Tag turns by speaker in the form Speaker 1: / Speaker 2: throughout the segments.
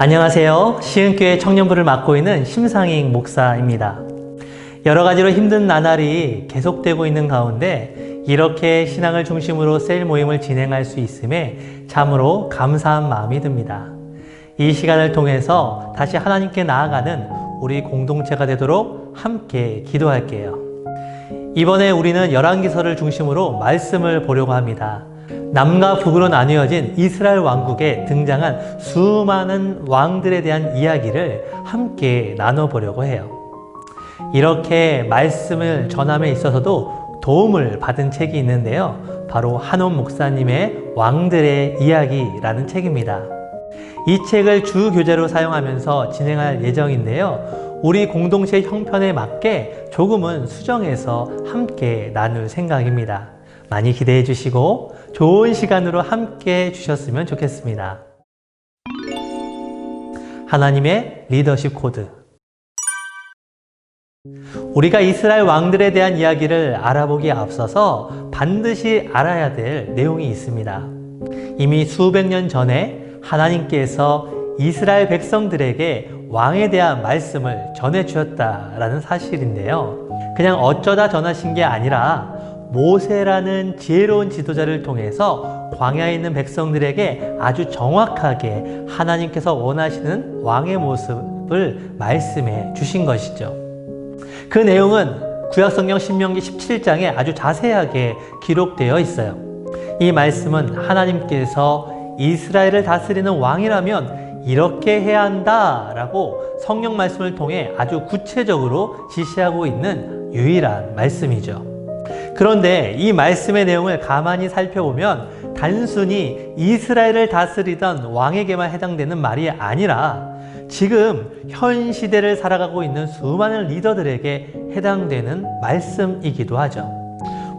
Speaker 1: 안녕하세요. 시흥교회 청년부를 맡고 있는 심상익 목사입니다. 여러 가지로 힘든 나날이 계속되고 있는 가운데 이렇게 신앙을 중심으로 셀 모임을 진행할 수 있음에 참으로 감사한 마음이 듭니다. 이 시간을 통해서 다시 하나님께 나아가는 우리 공동체가 되도록 함께 기도할게요. 이번에 우리는 열왕기서를 중심으로 말씀을 보려고 합니다. 남과 북으로 나뉘어진 이스라엘 왕국에 등장한 수많은 왕들에 대한 이야기를 함께 나눠보려고 해요. 이렇게 말씀을 전함에 있어서도 도움을 받은 책이 있는데요. 바로 한원 목사님의 왕들의 이야기라는 책입니다. 이 책을 주 교재로 사용하면서 진행할 예정인데요. 우리 공동체 형편에 맞게 조금은 수정해서 함께 나눌 생각입니다. 많이 기대해 주시고 좋은 시간으로 함께 해 주셨으면 좋겠습니다. 하나님의 리더십 코드. 우리가 이스라엘 왕들에 대한 이야기를 알아보기에 앞서서 반드시 알아야 될 내용이 있습니다. 이미 수백 년 전에 하나님께서 이스라엘 백성들에게 왕에 대한 말씀을 전해 주셨다라는 사실인데요. 그냥 어쩌다 전하신 게 아니라 모세라는 지혜로운 지도자를 통해서 광야에 있는 백성들에게 아주 정확하게 하나님께서 원하시는 왕의 모습을 말씀해 주신 것이죠. 그 내용은 구약성경 신명기 17장에 아주 자세하게 기록되어 있어요. 이 말씀은 하나님께서 이스라엘을 다스리는 왕이라면 이렇게 해야 한다라고 성경 말씀을 통해 아주 구체적으로 지시하고 있는 유일한 말씀이죠. 그런데 이 말씀의 내용을 가만히 살펴보면 단순히 이스라엘을 다스리던 왕에게만 해당되는 말이 아니라 지금 현 시대를 살아가고 있는 수많은 리더들에게 해당되는 말씀이기도 하죠.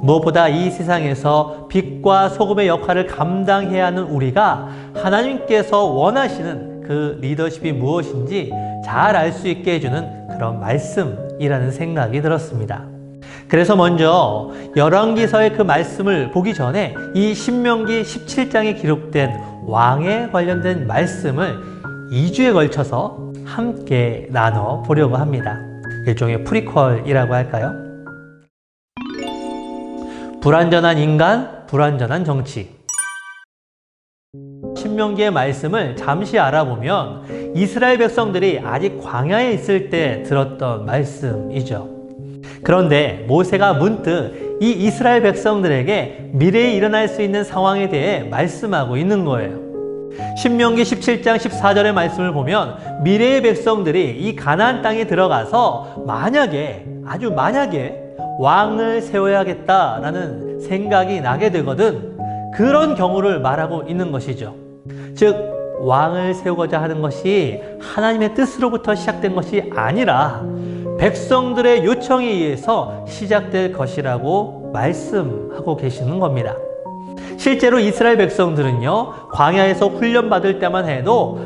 Speaker 1: 무엇보다 이 세상에서 빛과 소금의 역할을 감당해야 하는 우리가 하나님께서 원하시는 그 리더십이 무엇인지 잘 알 수 있게 해주는 그런 말씀이라는 생각이 들었습니다. 그래서 먼저 열왕기서의 그 말씀을 보기 전에 이 신명기 17장에 기록된 왕에 관련된 말씀을 2주에 걸쳐서 함께 나눠보려고 합니다. 일종의 프리퀄이라고 할까요? 불완전한 인간, 불완전한 정치. 신명기의 말씀을 잠시 알아보면 이스라엘 백성들이 아직 광야에 있을 때 들었던 말씀이죠. 그런데 모세가 문득 이 이스라엘 백성들에게 미래에 일어날 수 있는 상황에 대해 말씀하고 있는 거예요. 신명기 17장 14절의 말씀을 보면 미래의 백성들이 이 가나안 땅에 들어가서 아주 만약에 왕을 세워야겠다라는 생각이 나게 되거든 그런 경우를 말하고 있는 것이죠. 즉 왕을 세우고자 하는 것이 하나님의 뜻으로부터 시작된 것이 아니라 백성들의 요청에 의해서 시작될 것이라고 말씀하고 계시는 겁니다. 실제로 이스라엘 백성들은요, 광야에서 훈련받을 때만 해도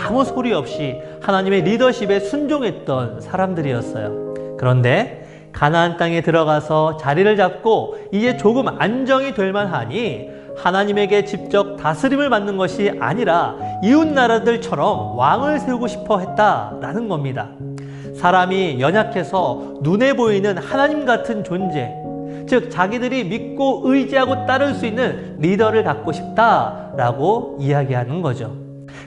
Speaker 1: 아무 소리 없이 하나님의 리더십에 순종했던 사람들이었어요. 그런데 가나안 땅에 들어가서 자리를 잡고 이제 조금 안정이 될 만하니 하나님에게 직접 다스림을 받는 것이 아니라 이웃 나라들처럼 왕을 세우고 싶어 했다라는 겁니다. 사람이 연약해서 눈에 보이는 하나님 같은 존재, 즉 자기들이 믿고 의지하고 따를 수 있는 리더를 갖고 싶다라고 이야기하는 거죠.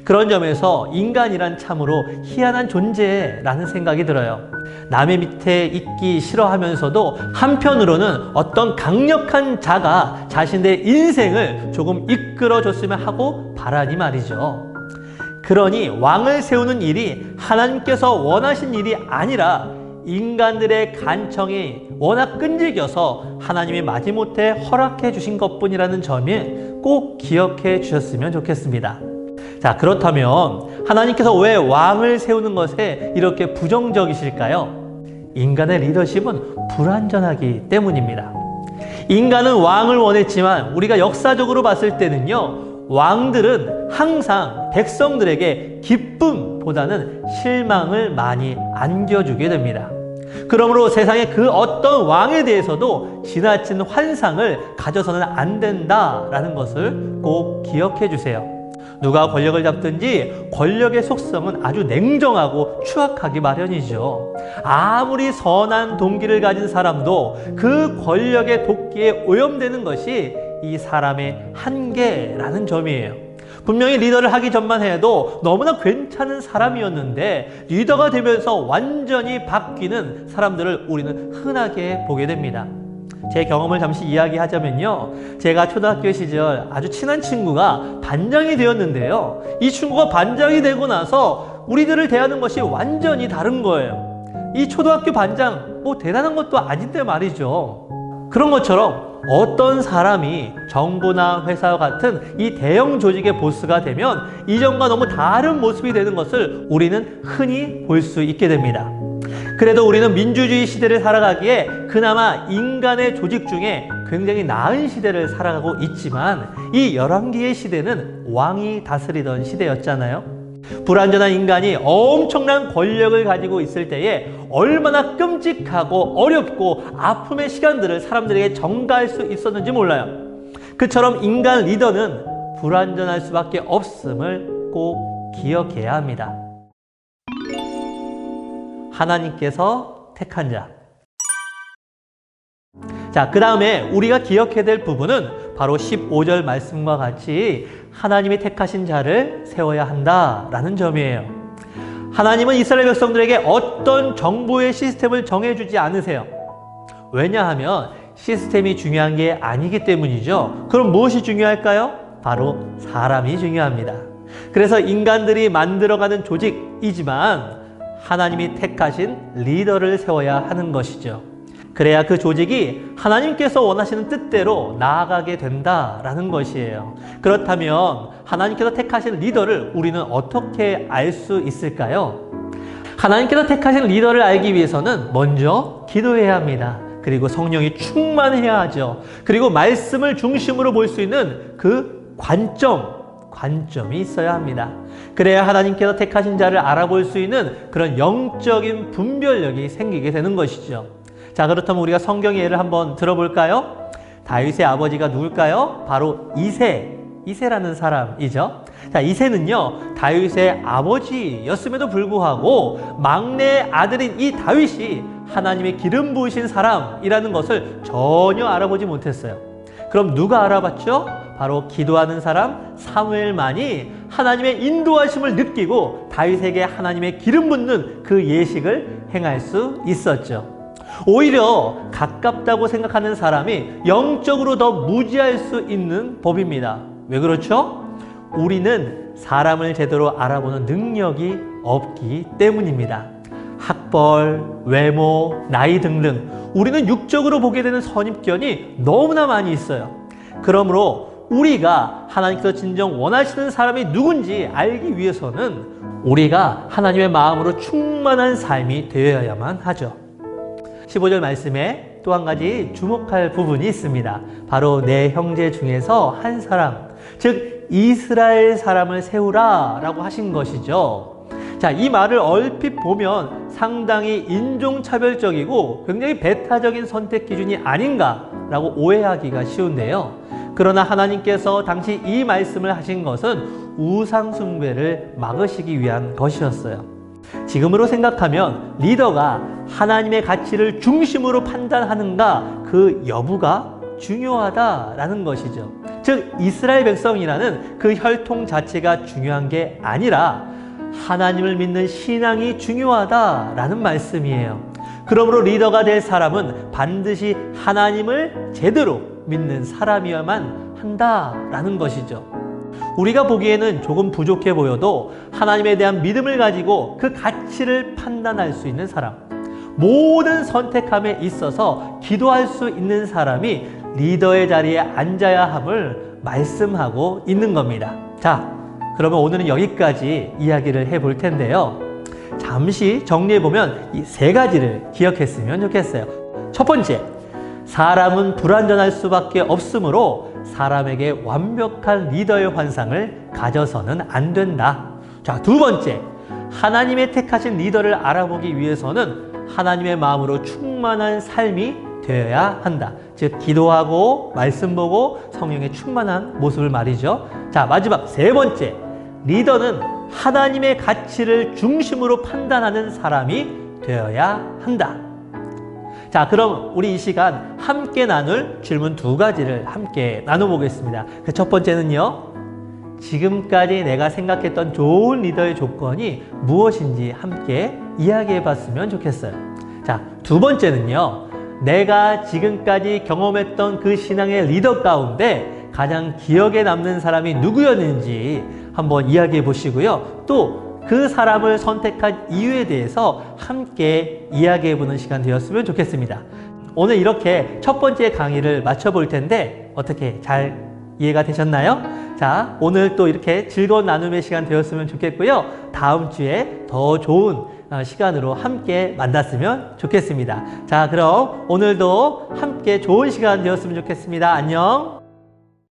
Speaker 1: 그런 점에서 인간이란 참으로 희한한 존재라는 생각이 들어요. 남의 밑에 있기 싫어하면서도 한편으로는 어떤 강력한 자가 자신의 인생을 조금 이끌어줬으면 하고 바라니 말이죠. 그러니 왕을 세우는 일이 하나님께서 원하신 일이 아니라 인간들의 간청이 워낙 끈질겨서 하나님이 마지못해 허락해 주신 것뿐이라는 점을 꼭 기억해 주셨으면 좋겠습니다. 자, 그렇다면 하나님께서 왜 왕을 세우는 것에 이렇게 부정적이실까요? 인간의 리더십은 불완전하기 때문입니다. 인간은 왕을 원했지만 우리가 역사적으로 봤을 때는요, 왕들은 항상 백성들에게 기쁨보다는 실망을 많이 안겨주게 됩니다. 그러므로 세상의 그 어떤 왕에 대해서도 지나친 환상을 가져서는 안 된다라는 것을 꼭 기억해 주세요. 누가 권력을 잡든지 권력의 속성은 아주 냉정하고 추악하기 마련이죠. 아무리 선한 동기를 가진 사람도 그 권력의 도끼에 오염되는 것이 이 사람의 한계라는 점이에요. 분명히 리더를 하기 전만 해도 너무나 괜찮은 사람이었는데 리더가 되면서 완전히 바뀌는 사람들을 우리는 흔하게 보게 됩니다. 제 경험을 잠시 이야기하자면요. 제가 초등학교 시절 아주 친한 친구가 반장이 되었는데요. 이 친구가 반장이 되고 나서 우리들을 대하는 것이 완전히 다른 거예요. 이 초등학교 반장 뭐 대단한 것도 아닌데 말이죠. 그런 것처럼 어떤 사람이 정부나 회사와 같은 이 대형 조직의 보스가 되면 이전과 너무 다른 모습이 되는 것을 우리는 흔히 볼 수 있게 됩니다. 그래도 우리는 민주주의 시대를 살아가기에 그나마 인간의 조직 중에 굉장히 나은 시대를 살아가고 있지만 이 열왕기의 시대는 왕이 다스리던 시대였잖아요. 불완전한 인간이 엄청난 권력을 가지고 있을 때에 얼마나 끔찍하고 어렵고 아픔의 시간들을 사람들에게 전가할 수 있었는지 몰라요. 그처럼 인간 리더는 불완전할 수밖에 없음을 꼭 기억해야 합니다. 하나님께서 택한 자. 자, 그 다음에 우리가 기억해야 될 부분은 바로 15절 말씀과 같이 하나님이 택하신 자를 세워야 한다라는 점이에요. 하나님은 이스라엘 백성들에게 어떤 정보의 시스템을 정해주지 않으세요. 왜냐하면 시스템이 중요한 게 아니기 때문이죠. 그럼 무엇이 중요할까요? 바로 사람이 중요합니다. 그래서 인간들이 만들어가는 조직이지만 하나님이 택하신 리더를 세워야 하는 것이죠. 그래야 그 조직이 하나님께서 원하시는 뜻대로 나아가게 된다라는 것이에요. 그렇다면 하나님께서 택하신 리더를 우리는 어떻게 알 수 있을까요? 하나님께서 택하신 리더를 알기 위해서는 먼저 기도해야 합니다. 그리고 성령이 충만해야 하죠. 그리고 말씀을 중심으로 볼 수 있는 그 관점이 있어야 합니다. 그래야 하나님께서 택하신 자를 알아볼 수 있는 그런 영적인 분별력이 생기게 되는 것이죠. 자, 그렇다면 우리가 성경의 예를 한번 들어볼까요? 다윗의 아버지가 누굴까요? 바로 이새라는 사람이죠. 자, 이새는요, 다윗의 아버지였음에도 불구하고 막내 아들인 이 다윗이 하나님의 기름 부으신 사람이라는 것을 전혀 알아보지 못했어요. 그럼 누가 알아봤죠? 바로 기도하는 사람 사무엘만이 하나님의 인도하심을 느끼고 다윗에게 하나님의 기름 붓는 그 예식을 행할 수 있었죠. 오히려 가깝다고 생각하는 사람이 영적으로 더 무지할 수 있는 법입니다. 왜 그렇죠? 우리는 사람을 제대로 알아보는 능력이 없기 때문입니다. 학벌, 외모, 나이 등등 우리는 육적으로 보게 되는 선입견이 너무나 많이 있어요. 그러므로 우리가 하나님께서 진정 원하시는 사람이 누군지 알기 위해서는 우리가 하나님의 마음으로 충만한 삶이 되어야만 하죠. 15절 말씀에 또 한 가지 주목할 부분이 있습니다. 바로 내 형제 중에서 한 사람, 즉 이스라엘 사람을 세우라 라고 하신 것이죠. 자, 이 말을 얼핏 보면 상당히 인종차별적이고 굉장히 배타적인 선택 기준이 아닌가 라고 오해하기가 쉬운데요. 그러나 하나님께서 당시 이 말씀을 하신 것은 우상 숭배를 막으시기 위한 것이었어요. 지금으로 생각하면 리더가 하나님의 가치를 중심으로 판단하는가 그 여부가 중요하다라는 것이죠. 즉 이스라엘 백성이라는 그 혈통 자체가 중요한 게 아니라 하나님을 믿는 신앙이 중요하다라는 말씀이에요. 그러므로 리더가 될 사람은 반드시 하나님을 제대로 믿는 사람이어야만 한다라는 것이죠. 우리가 보기에는 조금 부족해 보여도 하나님에 대한 믿음을 가지고 그 가치를 판단할 수 있는 사람, 모든 선택함에 있어서 기도할 수 있는 사람이 리더의 자리에 앉아야 함을 말씀하고 있는 겁니다. 자, 그러면 오늘은 여기까지 이야기를 해볼 텐데요. 잠시 정리해보면 이 세 가지를 기억했으면 좋겠어요. 첫 번째, 사람은 불완전할 수밖에 없으므로 사람에게 완벽한 리더의 환상을 가져서는 안 된다. 자, 두 번째, 하나님의 택하신 리더를 알아보기 위해서는 하나님의 마음으로 충만한 삶이 되어야 한다. 즉 기도하고 말씀 보고 성령의 충만한 모습을 말이죠. 자, 마지막 세 번째, 리더는 하나님의 가치를 중심으로 판단하는 사람이 되어야 한다. 자, 그럼 우리 이 시간 함께 나눌 질문 2가지를 함께 나눠보겠습니다. 그 첫 번째는요, 지금까지 내가 생각했던 좋은 리더의 조건이 무엇인지 함께 이야기해 봤으면 좋겠어요. 자, 2번째는요, 내가 지금까지 경험했던 그 신앙의 리더 가운데 가장 기억에 남는 사람이 누구였는지 한번 이야기해 보시고요. 또 그 사람을 선택한 이유에 대해서 함께 이야기해 보는 시간 되었으면 좋겠습니다. 오늘 이렇게 첫 번째 강의를 마쳐볼 텐데 어떻게 잘 이해가 되셨나요? 자, 오늘 또 이렇게 즐거운 나눔의 시간 되었으면 좋겠고요. 다음 주에 더 좋은 시간으로 함께 만났으면 좋겠습니다. 자, 그럼 오늘도 함께 좋은 시간 되었으면 좋겠습니다. 안녕.